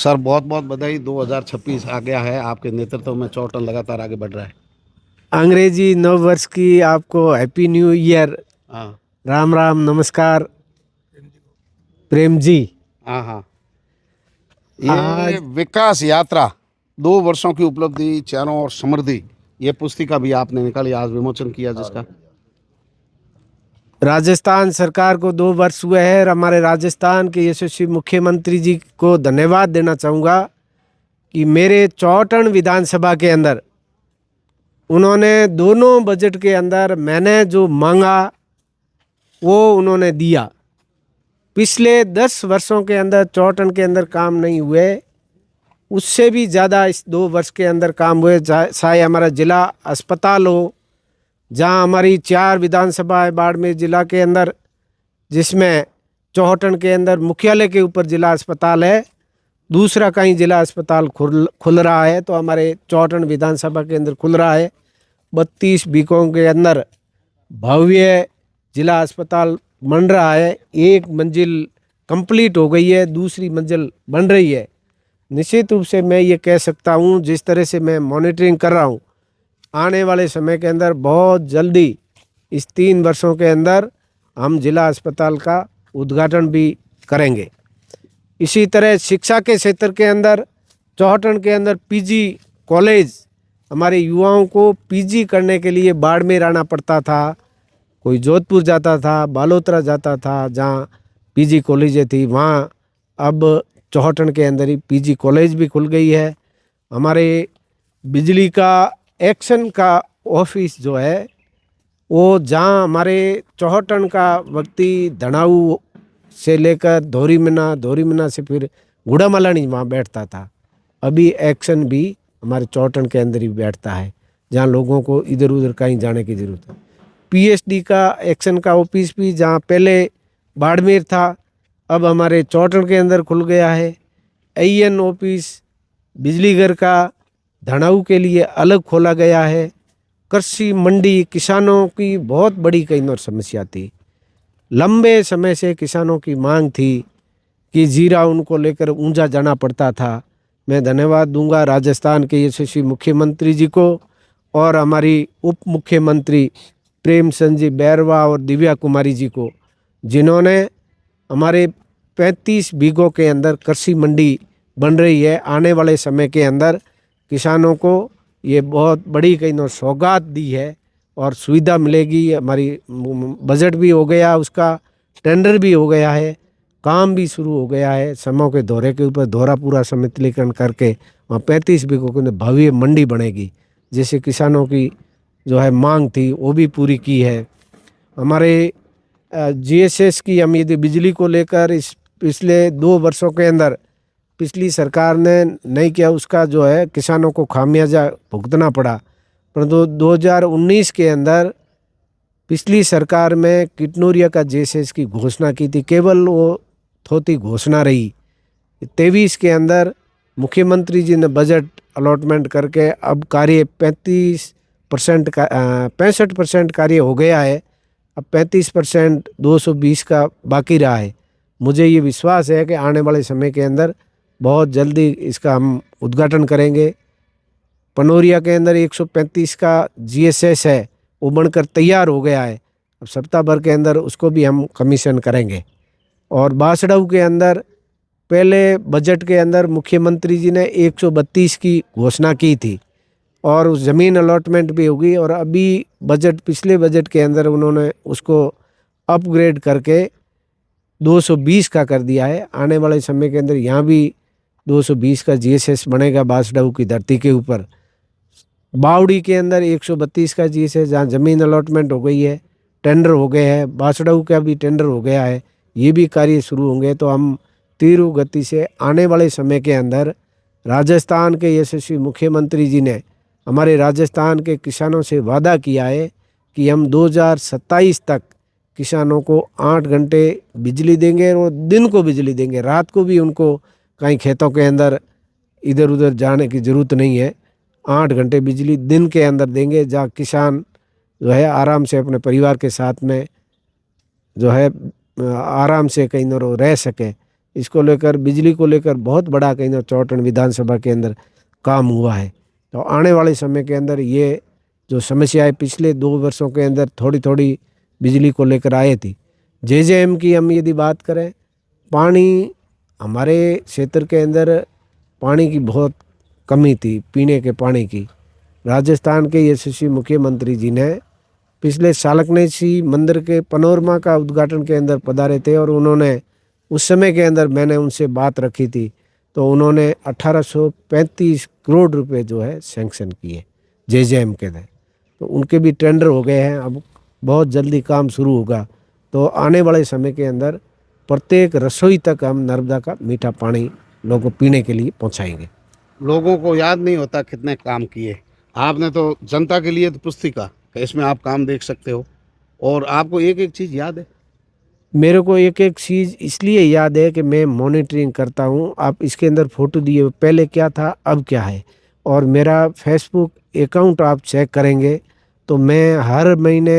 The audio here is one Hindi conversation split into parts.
सर बहुत बहुत बधाई। 2026 आ गया है, आपके नेतृत्व में चौटन लगातार आगे बढ़ रहा है। अंग्रेजी नव वर्ष की आपको हैप्पी न्यू ईयर। हाँ राम राम, नमस्कार प्रेम जी। हाँ हाँ। ये आज विकास यात्रा 2 वर्षों की उपलब्धि, चारों ओर समृद्धि, ये पुस्तिका भी आपने निकाली, आज विमोचन किया जिसका। राजस्थान सरकार को 2 वर्ष हुए हैं और हमारे राजस्थान के यशस्वी मुख्यमंत्री जी को धन्यवाद देना चाहूँगा कि मेरे चौटन विधानसभा के अंदर उन्होंने दोनों बजट के अंदर मैंने जो मांगा वो उन्होंने दिया। पिछले 10 वर्षों के अंदर चौटन के अंदर काम नहीं हुए, उससे भी ज़्यादा इस 2 वर्ष के अंदर काम हुए। चाहे हमारा जिला अस्पताल हो, जहां हमारी 4 विधानसभा है बाड़मेर जिला के अंदर, जिसमें चौहटन के अंदर मुख्यालय के ऊपर जिला अस्पताल है, दूसरा कहीं जिला अस्पताल खुल रहा है, तो हमारे चौहटन विधानसभा के अंदर खुल रहा है। 32 बीकों के अंदर भव्य जिला अस्पताल बन रहा है। एक मंजिल कंप्लीट हो गई है, दूसरी मंजिल बन रही है। निश्चित रूप से मैं ये कह सकता हूँ, जिस तरह से मैं मॉनिटरिंग कर रहा हूँ, आने वाले समय के अंदर बहुत जल्दी इस 3 वर्षों के अंदर हम जिला अस्पताल का उद्घाटन भी करेंगे। इसी तरह शिक्षा के क्षेत्र के अंदर चौहटन के अंदर पीजी कॉलेज, हमारे युवाओं को पीजी करने के लिए बाड़मेर आना पड़ता था, कोई जोधपुर जाता था, बालोतरा जाता था, जहाँ पीजी कॉलेजें थी, वहाँ अब चौहटन के अंदर ही पीजी कॉलेज भी खुल गई है। हमारे बिजली का एक्शन का ऑफिस जो है, वो जहाँ हमारे चौहटन का व्यक्ति धनाऊ से लेकर धोरीमना से फिर गुड़ामलानी वहाँ बैठता था, अभी एक्शन भी हमारे चौहटन के अंदर ही बैठता है, जहाँ लोगों को इधर उधर कहीं जाने की ज़रूरत है। पीएचडी का एक्शन का ऑफिस भी जहाँ पहले बाड़मेर था, अब हमारे चौहटन के अंदर खुल गया है। एईएन ऑफिस बिजली घर का धनाऊ के लिए अलग खोला गया है। कृषि मंडी, किसानों की बहुत बड़ी कई और समस्या थी, लंबे समय से किसानों की मांग थी कि जीरा उनको लेकर ऊंझा जाना पड़ता था। मैं धन्यवाद दूंगा राजस्थान के यशस्वी मुख्यमंत्री जी को और हमारी उप मुख्यमंत्री प्रेम चंद जी बैरवा और दिव्या कुमारी जी को, जिन्होंने हमारे 35 बीघों के अंदर कृषि मंडी बन रही है। आने वाले समय के अंदर किसानों को ये बहुत बड़ी कहीं ना सौगात दी है और सुविधा मिलेगी। हमारी बजट भी हो गया, उसका टेंडर भी हो गया है, काम भी शुरू हो गया है। समों के दौरे के ऊपर दौरा पूरा समतलीकरण करके वहाँ 35 बीघों के अंदर भव्य मंडी बनेगी, जिससे किसानों की जो है मांग थी वो भी पूरी की है। हमारे जीएसएस की, हम यदि बिजली को लेकर इस पिछले 2 वर्षों के अंदर पिछली सरकार ने नहीं किया, उसका जो है किसानों को खामियाजा भुगतना पड़ा। परंतु 2019 के अंदर पिछली सरकार में किटनूरिया का जीएसएस की घोषणा की थी, केवल वो थोती घोषणा रही। 23 के अंदर मुख्यमंत्री जी ने बजट अलॉटमेंट करके अब कार्य 35% का 65% कार्य हो गया है। अब 35% 220 का बाकी रहा है। मुझे ये विश्वास है कि आने वाले समय के अंदर बहुत जल्दी इसका हम उद्घाटन करेंगे। पनोरिया के अंदर 135 का जीएसएस है, वो बनकर तैयार हो गया है, अब सप्ताह भर के अंदर उसको भी हम कमीशन करेंगे। और बासड़ाऊ के अंदर पहले बजट के अंदर मुख्यमंत्री जी ने 132 की घोषणा की थी और उस ज़मीन अलॉटमेंट भी होगी, और अभी बजट पिछले बजट के अंदर उन्होंने उसको अपग्रेड करके 220 का कर दिया है। आने वाले समय के अंदर यहाँ भी 220 का जीएसएस बनेगा बासडाऊ की धरती के ऊपर। बावड़ी के अंदर 132 का जीएसएस, जहाँ ज़मीन अलॉटमेंट हो गई है, टेंडर हो गए हैं, बासडाऊ का भी टेंडर हो गया है, ये भी कार्य शुरू होंगे। तो हम तीव्र गति से आने वाले समय के अंदर राजस्थान के यशस्वी मुख्यमंत्री जी ने हमारे राजस्थान के किसानों से वादा किया है कि हम 2027 तक किसानों को 8 घंटे बिजली देंगे और दिन को बिजली देंगे, रात को भी उनको कहीं खेतों के अंदर इधर उधर जाने की ज़रूरत नहीं है। 8 घंटे बिजली दिन के अंदर देंगे, जहाँ किसान जो है आराम से अपने परिवार के साथ में जो है आराम से कहीं न रह सके। इसको लेकर, बिजली को लेकर बहुत बड़ा कहीं ना चौटन विधानसभा के अंदर काम हुआ है। तो आने वाले समय के अंदर ये जो समस्याएं पिछले 2 वर्षों के अंदर थोड़ी थोड़ी बिजली को लेकर आए थी। जेजेएम की हम यदि बात करें, पानी हमारे क्षेत्र के अंदर पानी की बहुत कमी थी, पीने के पानी की। राजस्थान के यशस्वी मुख्यमंत्री जी ने पिछले सालकनेसी मंदिर के पनोरमा का उद्घाटन के अंदर पधारे थे और उन्होंने उस समय के अंदर मैंने उनसे बात रखी थी, तो उन्होंने 1835 करोड़ रुपए जो है सैंक्शन किए जेजेएम के तहत। तो उनके भी टेंडर हो गए हैं, अब बहुत जल्दी काम शुरू होगा। तो आने वाले समय के अंदर प्रत्येक रसोई तक हम नर्मदा का मीठा पानी लोगों को पीने के लिए पहुंचाएंगे। लोगों को याद नहीं होता कितने काम किए आपने, तो जनता के लिए तो पुस्तिका इसमें आप काम देख सकते हो, और आपको एक एक चीज़ याद है। मेरे को एक एक चीज़ इसलिए याद है कि मैं मॉनिटरिंग करता हूँ। आप इसके अंदर फ़ोटो दिए, पहले क्या था अब क्या है, और मेरा फेसबुक अकाउंट आप चेक करेंगे तो मैं हर महीने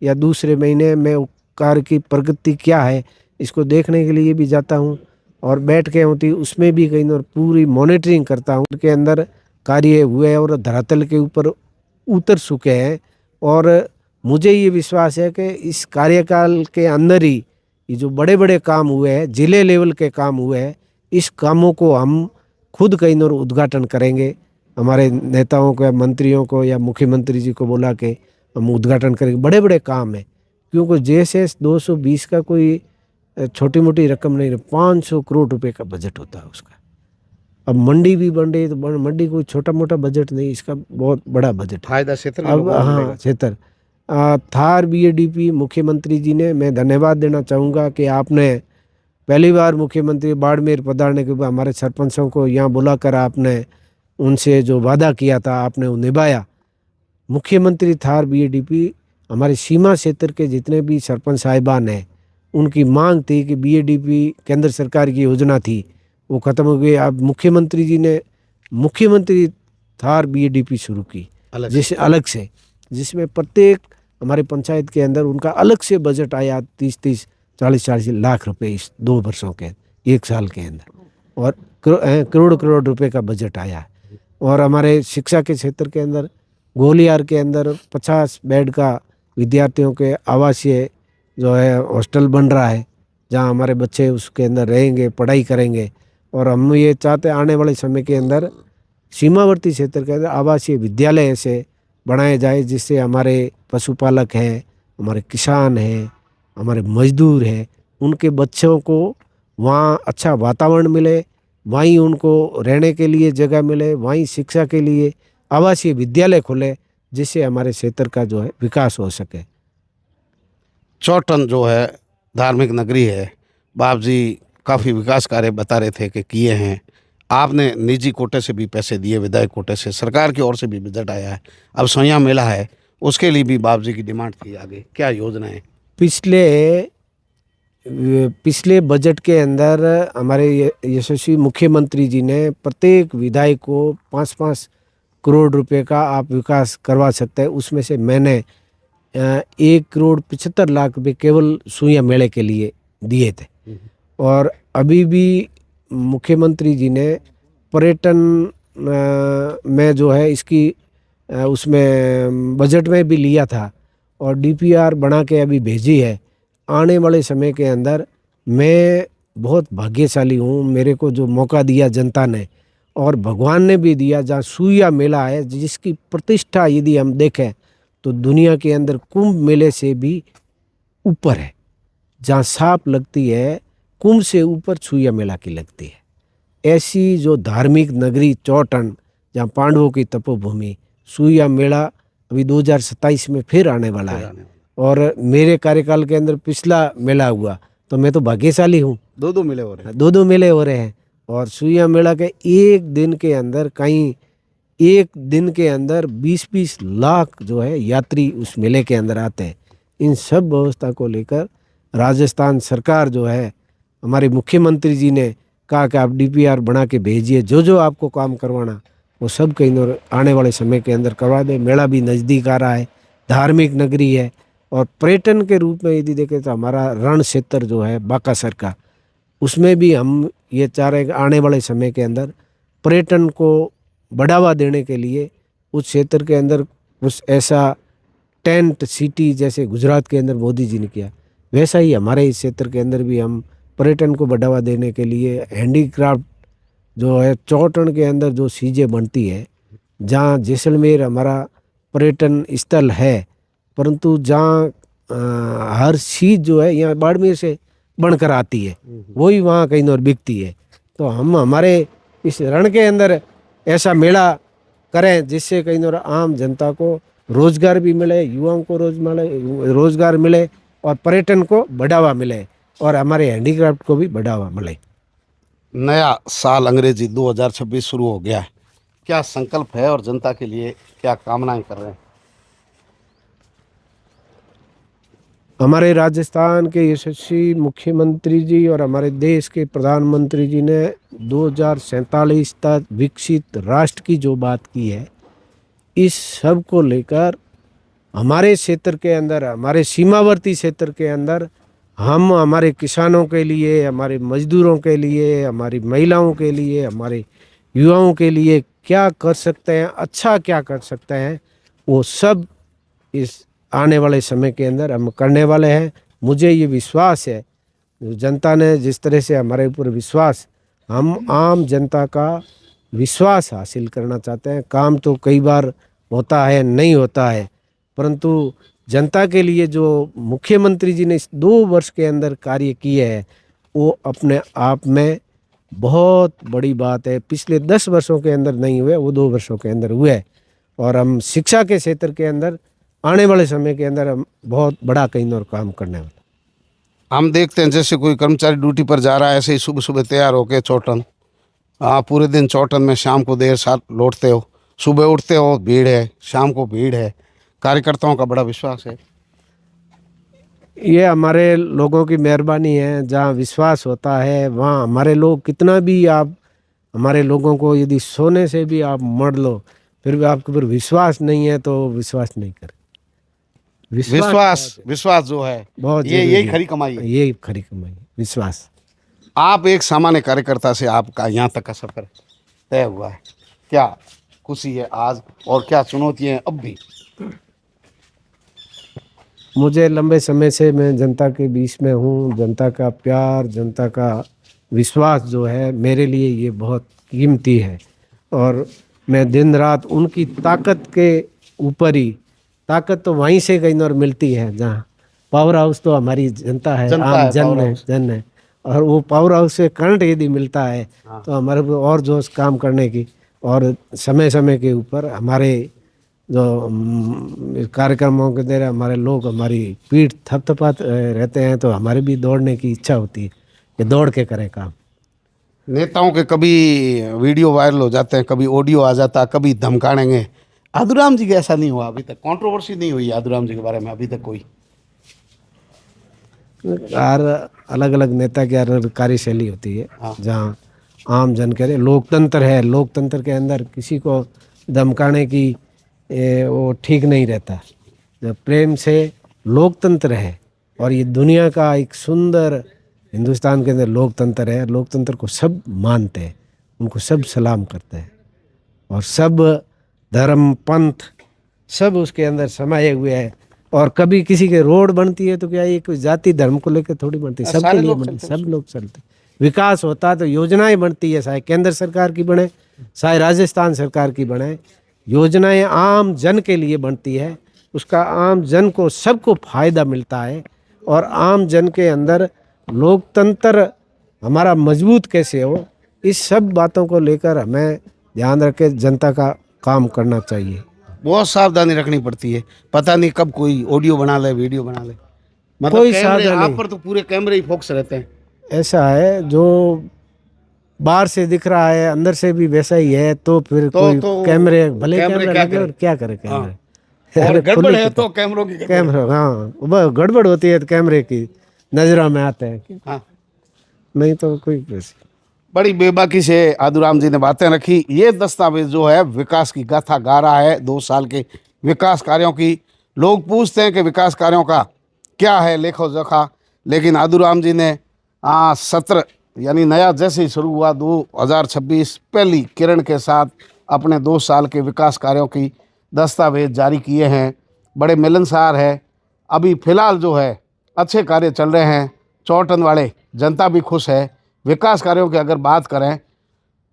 या दूसरे महीने में कार्य की प्रगति क्या है इसको देखने के लिए भी जाता हूँ, और बैठ के होती उसमें भी कहीं और पूरी मॉनिटरिंग करता हूँ के अंदर कार्य हुए और धरातल के ऊपर उतर चुके हैं। और मुझे ये विश्वास है कि इस कार्यकाल के अंदर ही ये जो बड़े बड़े काम हुए हैं, जिले लेवल के काम हुए हैं, इस कामों को हम खुद कहीं और उद्घाटन करेंगे। हमारे नेताओं को या मंत्रियों को या मुख्यमंत्री जी को बुला के हम उद्घाटन करेंगे। बड़े बड़े काम हैं, क्योंकि JSS 220 का कोई छोटी मोटी रकम नहीं है, 500 करोड़ रुपए का बजट होता है उसका। अब मंडी भी बन रही है, तो मंडी कोई छोटा मोटा बजट नहीं, इसका बहुत बड़ा बजट है। फायदा क्षेत्र में अब लोगों को हाँ मिलेगा। क्षेत्र थार BADP मुख्यमंत्री जी ने मैं धन्यवाद देना चाहूँगा कि आपने पहली बार मुख्यमंत्री बाड़मेर पधारने के बाद हमारे सरपंचों को यहाँ बुलाकर आपने उनसे जो वादा किया था आपने वो निभाया। मुख्यमंत्री थार BADP हमारे सीमा क्षेत्र के जितने भी सरपंच साहिबान हैं, उनकी मांग थी कि BADP केंद्र सरकार की योजना थी वो ख़त्म हो गई। अब मुख्यमंत्री जी ने मुख्यमंत्री थार BADP शुरू की अलग से। जिस अलग से, जिसमें प्रत्येक हमारे पंचायत के अंदर उनका अलग से बजट आया 30-30, 40-40 लाख रुपए इस 2 वर्षों के, 1 साल के अंदर, और करोड़ करोड़ रुपए का बजट आया है। और हमारे शिक्षा के क्षेत्र के अंदर गोलियार के अंदर 50 बेड का विद्यार्थियों के आवासीय जो है हॉस्टल बन रहा है, जहां हमारे बच्चे उसके अंदर रहेंगे, पढ़ाई करेंगे। और हम ये चाहते हैं आने वाले समय के अंदर सीमावर्ती क्षेत्र के अंदर आवासीय विद्यालय ऐसे बनाए जाए जिससे हमारे पशुपालक हैं, हमारे किसान हैं, हमारे मजदूर हैं, उनके बच्चों को वहाँ अच्छा वातावरण मिले, वहीं उनको रहने के लिए जगह मिले, वहीं शिक्षा के लिए आवासीय विद्यालय खुले, जिससे हमारे क्षेत्र का जो है विकास हो सके। चौटन जो है धार्मिक नगरी है, बाप जी काफ़ी विकास कार्य बता रहे थे कि किए हैं। आपने निजी कोटे से भी पैसे दिए, विधायक कोटे से, सरकार की ओर से भी बजट आया है। अब सोया मेला है, उसके लिए भी बाप जी की डिमांड थी, आगे क्या योजना है? पिछले बजट के अंदर हमारे यशस्वी मुख्यमंत्री जी ने प्रत्येक विधायक को 5-5 करोड़ रुपए का आप विकास करवा सकते हैं। उसमें से मैंने 1,75,00,000 रुपये केवल सुइया मेले के लिए दिए थे। और अभी भी मुख्यमंत्री जी ने पर्यटन में जो है इसकी उसमें बजट में भी लिया था और DPR बना के अभी भेजी है। आने वाले समय के अंदर मैं बहुत भाग्यशाली हूँ, मेरे को जो मौका दिया जनता ने और भगवान ने भी दिया, जहाँ सुइया मेला है जिसकी प्रतिष्ठा यदि हम देखें तो दुनिया के अंदर कुंभ मेले से भी ऊपर है। जहाँ सांप लगती है कुंभ से ऊपर सुइया मेला की लगती है। ऐसी जो धार्मिक नगरी चौटन, जहाँ पांडवों की तपोभूमि, सुइया मेला अभी 2027 में फिर आने वाला है। और मेरे कार्यकाल के अंदर पिछला मेला हुआ, तो मैं तो भाग्यशाली हूँ। 2 मेले हो रहे हैं। 2 मेले हो रहे हैं और सुइया मेला के एक दिन के अंदर कहीं एक दिन के अंदर 20-20 लाख जो है यात्री उस मेले के अंदर आते हैं। इन सब व्यवस्था को लेकर राजस्थान सरकार जो है, हमारे मुख्यमंत्री जी ने कहा कि आप DPR बना के भेजिए, जो जो आपको काम करवाना वो सब कहीं आने वाले समय के अंदर करवा दे। मेला भी नज़दीक आ रहा है, धार्मिक नगरी है और पर्यटन के रूप में यदि देखें तो हमारा रण क्षेत्र जो है बाकासर का, उसमें भी हम ये चाह रहे हैं कि आने वाले समय के अंदर पर्यटन को बढ़ावा देने के लिए उस क्षेत्र के अंदर कुछ ऐसा टेंट सिटी जैसे गुजरात के अंदर मोदी जी ने किया, वैसा ही हमारे इस क्षेत्र के अंदर भी हम पर्यटन को बढ़ावा देने के लिए हैंडीक्राफ्ट जो है चौटन के अंदर जो चीज़ें बनती है, जहाँ जैसलमेर हमारा पर्यटन स्थल है, परंतु जहाँ हर चीज़ जो है यहाँ बाड़मेर से बनकर आती है, वही वहाँ कहीं और बिकती है। तो हम हमारे इस रण के अंदर ऐसा मेला करें जिससे कहीं और आम जनता को रोजगार भी मिले, युवाओं को रोजगार मिले और पर्यटन को बढ़ावा मिले और हमारे हैंडीक्राफ्ट को भी बढ़ावा मिले। नया साल अंग्रेजी 2026 शुरू हो गया है, क्या संकल्प है और जनता के लिए क्या कामनाएं कर रहे हैं? हमारे राजस्थान के यशस्वी मुख्यमंत्री जी और हमारे देश के प्रधानमंत्री जी ने 2047 तक विकसित राष्ट्र की जो बात की है, इस सब को लेकर हमारे क्षेत्र के अंदर, हमारे सीमावर्ती क्षेत्र के अंदर हम हमारे किसानों के लिए, हमारे मजदूरों के लिए, हमारी महिलाओं के लिए, हमारे युवाओं के लिए क्या कर सकते हैं, अच्छा क्या कर सकते हैं, वो सब इस आने वाले समय के अंदर हम करने वाले हैं। मुझे ये विश्वास है, जनता ने जिस तरह से हमारे ऊपर विश्वास, हम आम जनता का विश्वास हासिल करना चाहते हैं। काम तो कई बार होता है, नहीं होता है, परंतु जनता के लिए जो मुख्यमंत्री जी ने इस 2 वर्ष के अंदर कार्य किए हैं, वो अपने आप में बहुत बड़ी बात है। पिछले 10 वर्षों के अंदर नहीं हुए, वो 2 वर्षों के अंदर हुए। और हम शिक्षा के क्षेत्र के अंदर आने वाले समय के अंदर हम बहुत बड़ा कहीं और काम करने वाले। हम देखते हैं जैसे कोई कर्मचारी ड्यूटी पर जा रहा है, ऐसे ही सुबह सुबह तैयार होके चौटन, पूरे दिन चौटन में, शाम को देर साथ लौटते हो, सुबह उठते हो भीड़ है, शाम को भीड़ है, कार्यकर्ताओं का बड़ा विश्वास है। ये हमारे लोगों की मेहरबानी है, जहाँ विश्वास होता है वहाँ हमारे लोग, कितना भी आप हमारे लोगों को यदि सोने से भी आप मर लो, फिर भी आपके ऊपर विश्वास नहीं है तो विश्वास नहीं करें। विश्वास जो है बहुत ये जरूरी यही है। खरी कमाई है। यही खरी कमाई है, विश्वास। आप एक सामान्य कार्यकर्ता से आपका यहाँ तक का सफर तय हुआ है, क्या खुशी है आज और क्या चुनौतियां हैं अब भी? मुझे लंबे समय से मैं जनता के बीच में हूँ। जनता का प्यार, जनता का विश्वास जो है मेरे लिए ये बहुत कीमती है, और मैं दिन रात उनकी ताकत के ऊपर ही, ताकत तो वहीं से कहीं और मिलती है, जहाँ पावर हाउस तो हमारी जनता है, आम जन है, और वो पावर हाउस से करंट यदि मिलता है तो हमारे को और जोश काम करने की, और समय समय के ऊपर हमारे जो कार्यक्रमों के द्वारा हमारे लोग हमारी पीठ थपथपाते रहते हैं, तो हमारे भी दौड़ने की इच्छा होती है कि दौड़ के करें काम। नेताओं के कभी वीडियो वायरल हो जाते हैं, कभी ऑडियो आ जाता है, कभी धमकाएंगे। आदुराम जी का ऐसा नहीं हुआ अभी तक, कंट्रोवर्सी नहीं हुई आदुराम जी के बारे में अभी तक कोई? हर अलग अलग नेता की अलग कार्यशैली होती है। जहाँ आम जन के लिए लोकतंत्र है, लोकतंत्र के अंदर किसी को धमकाने की वो ठीक नहीं रहता। जब प्रेम से लोकतंत्र है, और ये दुनिया का एक सुंदर, हिंदुस्तान के अंदर लोकतंत्र है, लोकतंत्र को सब मानते हैं, उनको सब सलाम करते हैं, और सब धर्म पंथ सब उसके अंदर समाये हुए हैं। और कभी किसी के रोड बनती है तो क्या ये कोई जाति धर्म को लेकर थोड़ी बनती है, सबके लिए बनती है, सब लोग चलते। विकास होता है तो योजनाएं बनती है, चाहे केंद्र सरकार की बने, चाहे राजस्थान सरकार की बने, योजनाएं आम जन के लिए बनती है, उसका आम जन को सबको फायदा मिलता है। और आम जन के अंदर लोकतंत्र हमारा मजबूत कैसे हो, इस सब बातों को लेकर हमें ध्यान रख के जनता का काम करना चाहिए। बहुत सावधानी रखनी पड़ती है, पता नहीं कब कोई ऑडियो बना ले, वीडियो बना ले, मतलब कोई कैमरे, सावधानी आप पर तो पूरे कैमरे ही फोकस रहते हैं। ऐसा है, जो बाहर से दिख रहा है अंदर से भी वैसा ही है, तो फिर तो कैमरे भले कैमरे कैमरे क्या लगे करें? और क्या करे कैमरे। और अरे गड़बड़ खुली है किताब। तो कैमरों की कैमरा, हाँ वह गड़बड़ होती है तो कैमरे की नजरों में आते हैं, हाँ। नहीं तो कोई वैसी। बड़ी बेबाकी से आदुराम जी ने बातें रखी। ये दस्तावेज जो है विकास की गाथा गा रहा है, 2 साल के विकास कार्यों की। लोग पूछते हैं कि विकास कार्यों का क्या है लेखो जोखा, लेकिन आदुराम जी ने 17 यानी नया जैसे ही शुरू हुआ 2026 पहली किरण के साथ अपने 2 साल के विकास कार्यों की दस्तावेज जारी किए हैं। बड़े मिलनसार है। अभी फ़िलहाल जो है अच्छे कार्य चल रहे हैं। चौटन वाले जनता भी खुश है। विकास कार्यों की अगर बात करें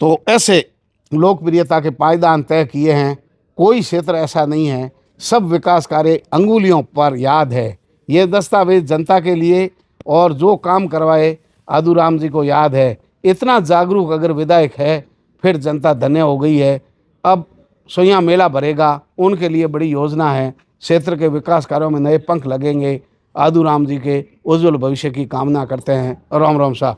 तो ऐसे लोकप्रियता के पायदान तय किए हैं। कोई क्षेत्र ऐसा नहीं है, सब विकास कार्य अंगुलियों पर याद है। ये दस्तावेज जनता के लिए और जो काम करवाए आदूराम जी को याद है। इतना जागरूक अगर विधायक है फिर जनता धन्य हो गई है। अब सोया मेला भरेगा, उनके लिए बड़ी योजना है। क्षेत्र के विकास कार्यों में नए पंख लगेंगे। आदूराम जी के उज्जवल भविष्य की कामना करते हैं। राम राम साहब।